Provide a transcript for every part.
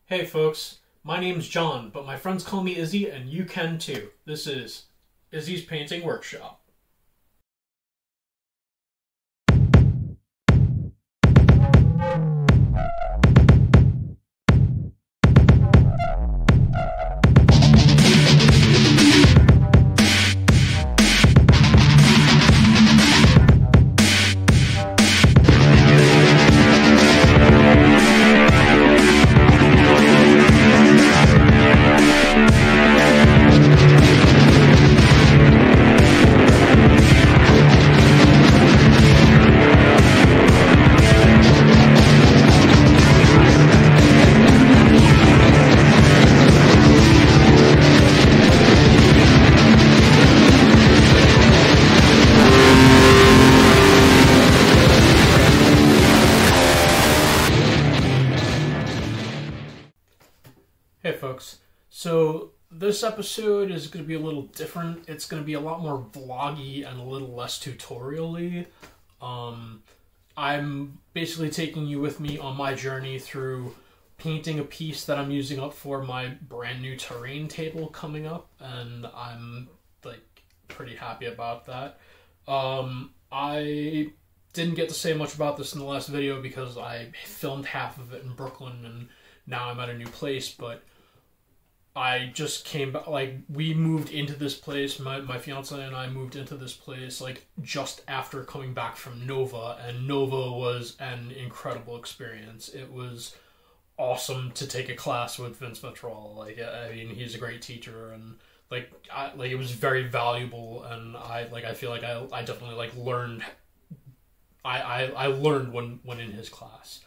Hey folks, my name's John, but my friends call me Izzy and you can too. This is Izzy's Painting Workshop. Hey folks, so this episode is going to be a little different. It's going to be a lot more vloggy and a little less tutorial-y. I'm basically taking you with me on my journey through painting a piece that I'm using up for my brand new terrain table coming up, and I'm pretty happy about that. I didn't get to say much about this in the last video because I filmed half of it in Brooklyn and now I'm at a new place, but I just came back, we moved into this place, my fiance and I moved into this place, just after coming back from Nova, and Nova was an incredible experience. It was awesome to take a class with Vince Ventrell. I mean, he's a great teacher, and, it was very valuable, and I feel like I definitely, learned, I learned when in his class.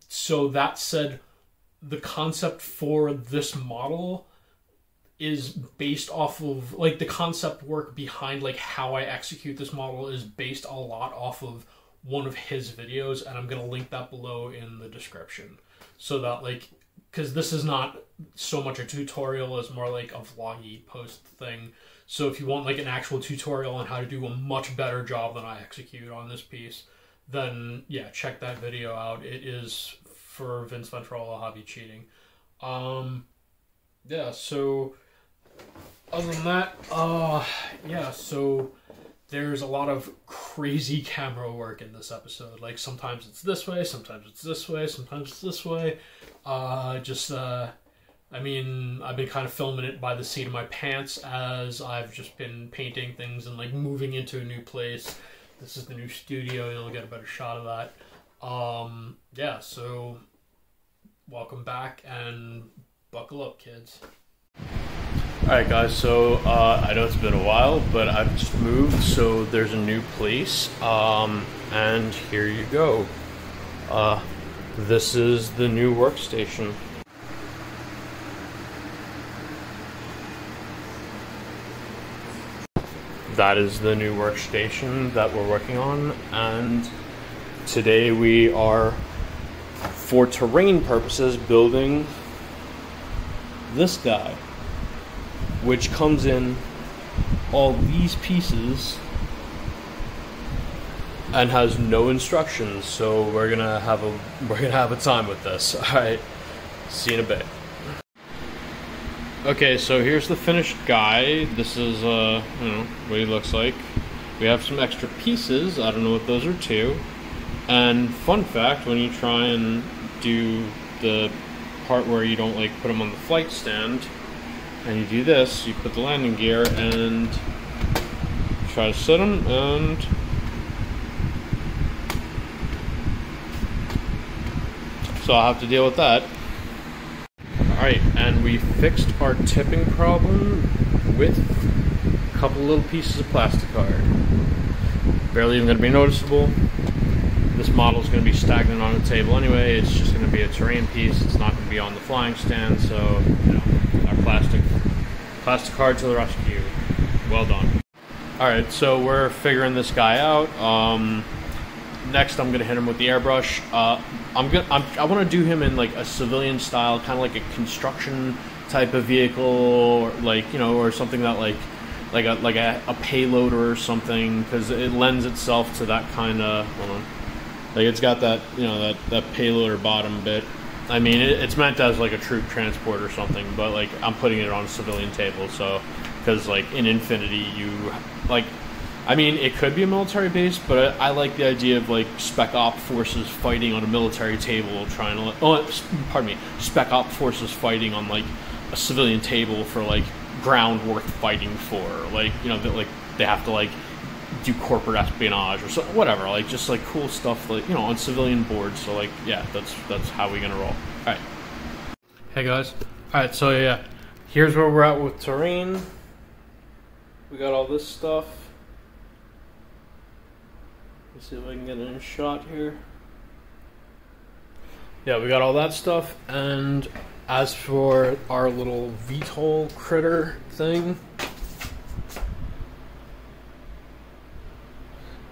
So that said, the concept for this model is based off of, the concept work behind, how I execute this model is based a lot off of one of his videos, and I'm going to link that below in the description. So that, because this is not so much a tutorial as more like a vloggy post thing. So if you want, an actual tutorial on how to do a much better job than I execute on this piece, then, yeah, check that video out. It is for Vince Ventrell, Hobby Cheating. Yeah, so other than that, yeah, so there's a lot of crazy camera work in this episode. Sometimes it's this way, sometimes it's this way, sometimes it's this way. I mean, I've been kind of filming it by the seat of my pants as I've just been painting things and moving into a new place. This is the new studio, you'll get a better shot of that. Yeah, so welcome back and buckle up, kids. Alright guys, so I know it's been a while, but I've just moved, so there's a new place, and here you go. This is the new workstation. That is the new workstation that we're working on, and today we are, for terrain purposes, building this guy, which comes in all these pieces and has no instructions. So we're gonna have a time with this. All right, see you in a bit. Okay, so here's the finished guy. This is what he looks like. We have some extra pieces. I don't know what those are to. And fun fact, when you try and do the part where you don't put them on the flight stand, and you do this, you put the landing gear and try to sit them, and so I'll have to deal with that. Alright, and we fixed our tipping problem with a couple little pieces of plastic card. Barely even going to be noticeable. This model is going to be stagnant on the table anyway. It's just going to be a terrain piece. It's not going to be on the flying stand, so, you know, our plastic card to the rescue. Well done. Alright, so we're figuring this guy out. Next, I'm gonna hit him with the airbrush. I want to do him in a civilian style, kind of like a construction type of vehicle, or or something that like a payloader or something, because it lends itself to that kind of. Hold on. It's got that that payloader bottom bit. I mean, it's meant as like a troop transport or something, but like I'm putting it on a civilian table, so because like in Infinity, you like, I mean, it could be a military base, but I like the idea of like spec op forces fighting on a military table, trying to pardon me, spec op forces fighting on like a civilian table for like ground worth fighting for, like, you know, that like they have to like do corporate espionage or so, whatever, like just like cool stuff, like, you know, on civilian boards. So like, yeah, that's how we're gonna roll. All right. Hey guys. All right. So yeah, here's where we're at with terrain. We got all this stuff. Let's see if I can get it in a shot here. Yeah, we got all that stuff, and as for our little VTOL critter thing,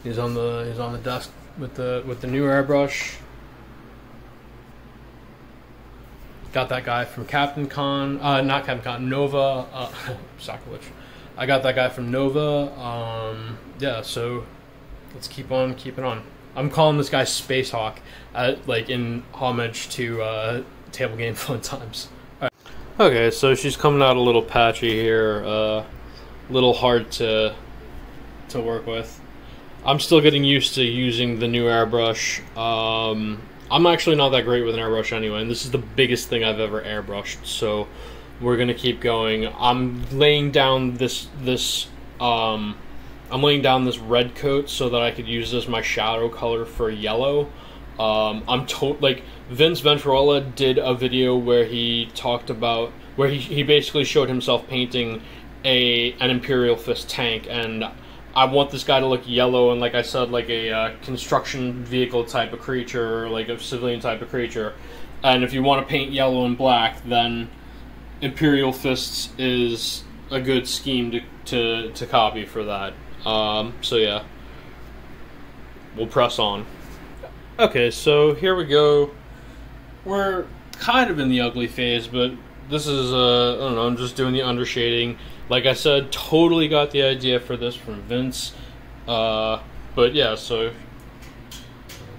he's on the desk with the new airbrush. Got that guy from Captain Con, not Captain Con, Nova, sacrilege. I got that guy from Nova. Yeah, so let's keep on keeping on. I'm calling this guy Space Hawk, like in homage to Table Game Fun Times. All right. Okay, so she's coming out a little patchy here, a little hard to work with. I'm still getting used to using the new airbrush. I'm actually not that great with an airbrush anyway, and this is the biggest thing I've ever airbrushed, so we're gonna keep going. I'm laying down this red coat so that I could use this as my shadow color for yellow. Like Vince Venturola did a video where he talked about, where he basically showed himself painting an Imperial Fist tank, and I want this guy to look yellow and, like I said, like a construction vehicle type of creature, or like a civilian type of creature. And if you want to paint yellow and black, then Imperial Fists is a good scheme to copy for that. So yeah, we'll press on. Okay, so here we go. We're kind of in the ugly phase, but this is, I don't know, I'm just doing the undershading. Like I said, totally got the idea for this from Vince. But yeah, so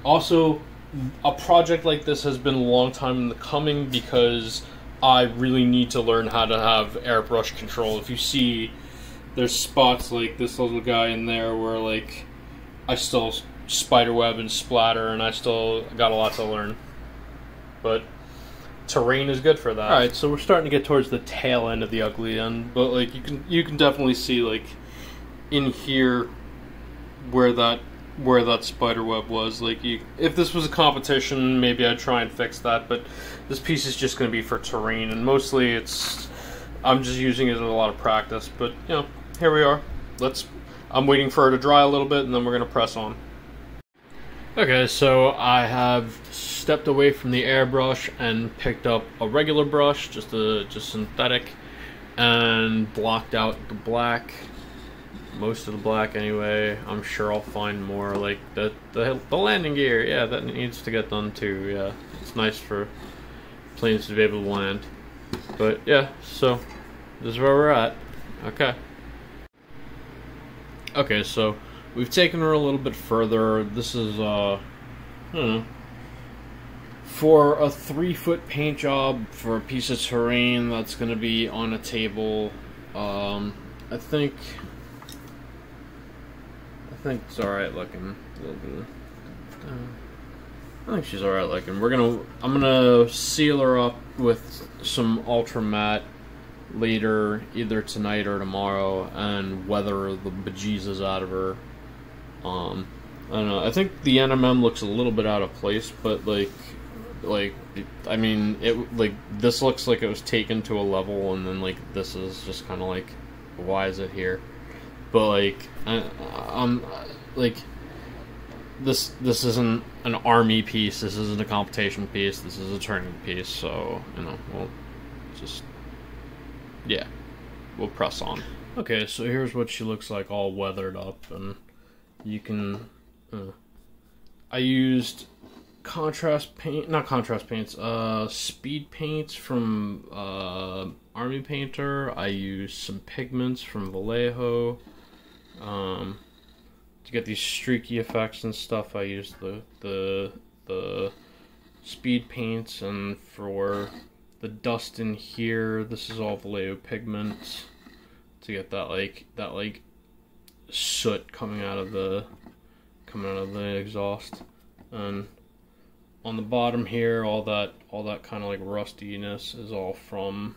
also a project like this has been a long time in the coming because I really need to learn how to have airbrush control. If you see, there's spots like this little guy in there where like I still spiderweb and splatter, and I still got a lot to learn. But terrain is good for that. All right, so we're starting to get towards the tail end of the ugly end, but like you can definitely see like in here where that spider web was. Like, if this was a competition, maybe I'd try and fix that, but this piece is just going to be for terrain, and mostly I'm just using it in a lot of practice. But you know, here we are. I'm waiting for her to dry a little bit, and then we're going to press on. Okay, so I have stepped away from the airbrush and picked up a regular brush, just synthetic, and blocked out the black, most of the black anyway. I'm sure I'll find more, like the landing gear. Yeah, that needs to get done too. Yeah, it's nice for planes to be able to land. But yeah, so this is where we're at. Okay, so we've taken her a little bit further. This is, for a 3-foot paint job for a piece of terrain that's going to be on a table. I think it's alright looking. A little bit. I think she's alright looking. I'm gonna seal her up with some ultra matte later, either tonight or tomorrow, and weather the bejesus out of her. I don't know. I think the NMM looks a little bit out of place, but I mean, this looks like it was taken to a level, and then like this is just kind of like, why is it here? But like, this isn't an army piece. This isn't a competition piece. This is a training piece. So you know, we'll press on. Okay, so here's what she looks like, all weathered up, and you can. I used speed paints from Army Painter. I used some pigments from Vallejo. To get these streaky effects and stuff, I used the speed paints, and for the dust in here, this is all Vallejo pigment to get that like soot coming out of the exhaust. And on the bottom here, all that kind of like rustiness is all from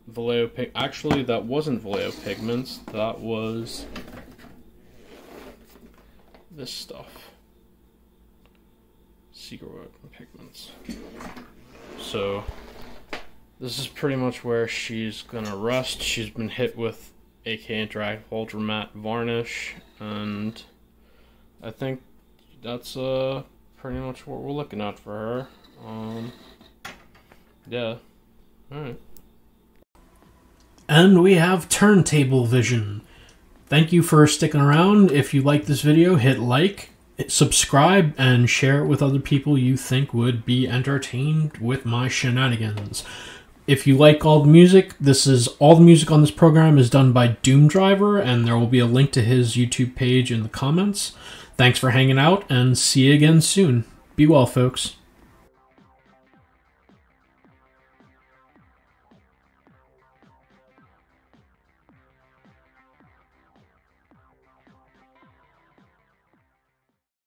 Vallejo pig. Actually, that wasn't Vallejo pigments. That was this stuff. Secret Weapon Pigments. So this is pretty much where she's gonna rest. She's been hit with AK Interactive Ultra Matte Varnish, and I think that's pretty much what we're looking at for her. Yeah. Alright. And we have turntable vision. Thank you for sticking around. If you like this video, hit like, subscribe, and share it with other people you think would be entertained with my shenanigans. If you like all the music, all the music on this program is done by Doom Driver, and there will be a link to his YouTube page in the comments. Thanks for hanging out, and see you again soon. Be well, folks.